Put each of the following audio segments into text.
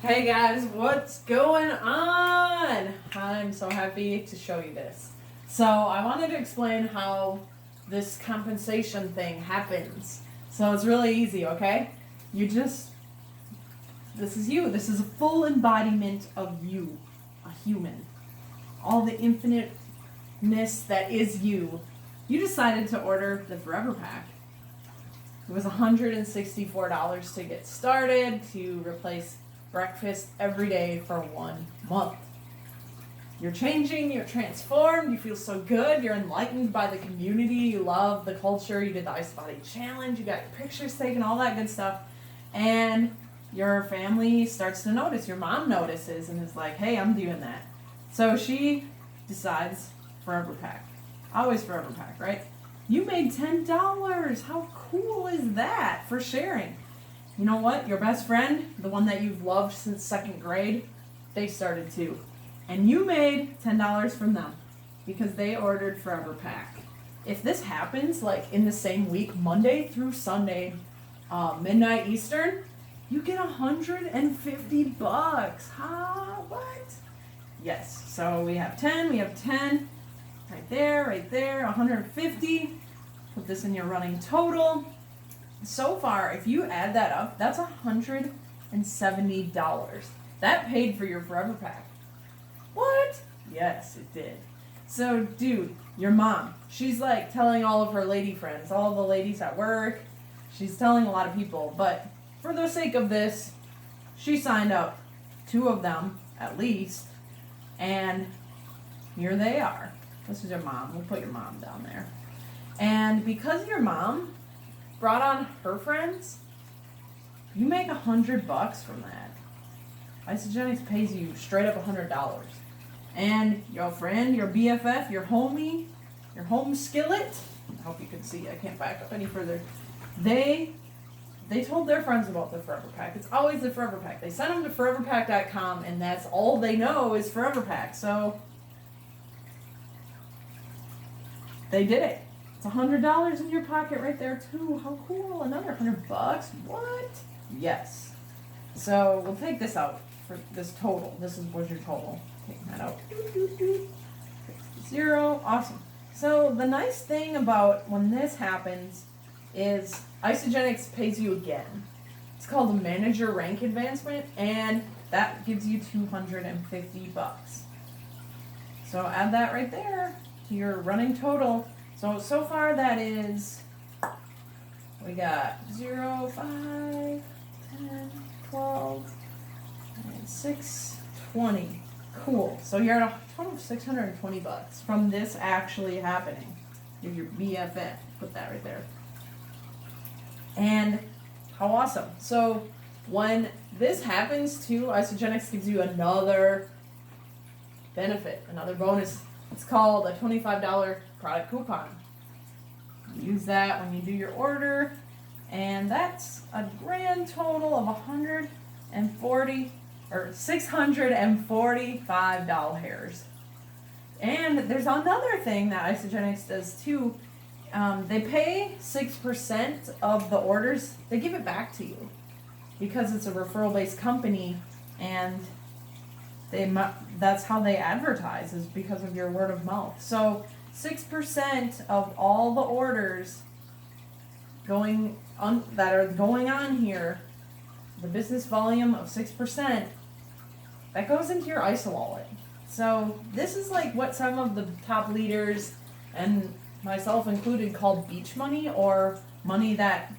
Hey guys, what's going on? I'm so happy to show you this. So I wanted to explain how this compensation thing happens. So it's really easy, okay? This is you. This is a full embodiment of you, a human. All the infiniteness that is you. You decided to order the Forever Pack. It was $164 to get started to replace breakfast every day for 1 month. You're changing, you're transformed, you feel so good, you're enlightened by the community, you love the culture, you did the Ice Body Challenge, you got your pictures taken, all that good stuff, and your family starts to notice, your mom notices and is like, hey, I'm doing that. So she decides Forever Pack. Always Forever Pack, right? You made $10. How cool is that for sharing? You know what? Your best friend, the one that you've loved since 2nd grade, they started too. And you made $10 from them because they ordered Forever Pack. If this happens like in the same week, Monday through Sunday, midnight Eastern, you get $150. How? What? Yes. So we have 10, right there, 150. Put this in your running total. So far, if you add that up, that's $170. That paid for your Forever Pack. What? Yes, it did. So, dude, your mom, she's like telling all of her lady friends, all the ladies at work, she's telling a lot of people, but for the sake of this, she signed up 2 of them, at least, and here they are. This is your mom. We'll put your mom down there. And because your mom brought on her friends, you make $100 from that. Isagenix pays you straight up $100. And your friend, your BFF, your homie, your home skillet, I hope you can see, I can't back up any further. They told their friends about the Forever Pack. It's always the Forever Pack. They sent them to foreverpack.com and that's all they know is Forever Pack. So they did it. It's $100 in your pocket right there too. How cool! Another $100. What? Yes. So we'll take this out for this total. This was your total. Taking that out. 0. Awesome. So the nice thing about when this happens is Isagenix pays you again. It's called a manager rank advancement, and that gives you $250. So add that right there to your running total. So far that is, we got 0, 5, 10, 12, and 6, 20. Cool. So you're at a total of $620 from this actually happening. You're your BFF. Put that right there. And how awesome. So when this happens too, Isagenix gives you another benefit, another bonus. It's called a $25 product coupon. Use that when you do your order, and that's a grand total of $645. And there's another thing that Isagenix does too. They pay 6% of the orders. They give it back to you because it's a referral-based company, and that's how they advertise, is because of your word of mouth. So 6% of all the orders that are going on here, the business volume of 6%, that goes into your ISA wallet. So this is like what some of the top leaders, and myself included, call beach money, or money that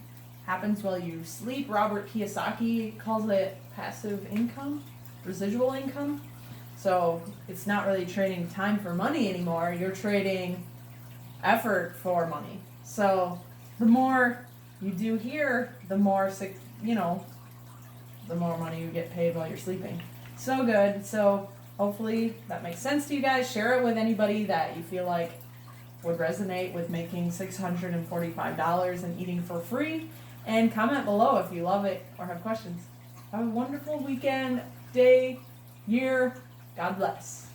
happens while you sleep. Robert Kiyosaki calls it passive income, residual income. So it's not really trading time for money anymore. You're trading effort for money. So the more you do here, the more money you get paid while you're sleeping. So good. So hopefully that makes sense to you guys. Share it with anybody that you feel like would resonate with making $645 and eating for free. And comment below if you love it or have questions. Have a wonderful weekend, day, year. God bless.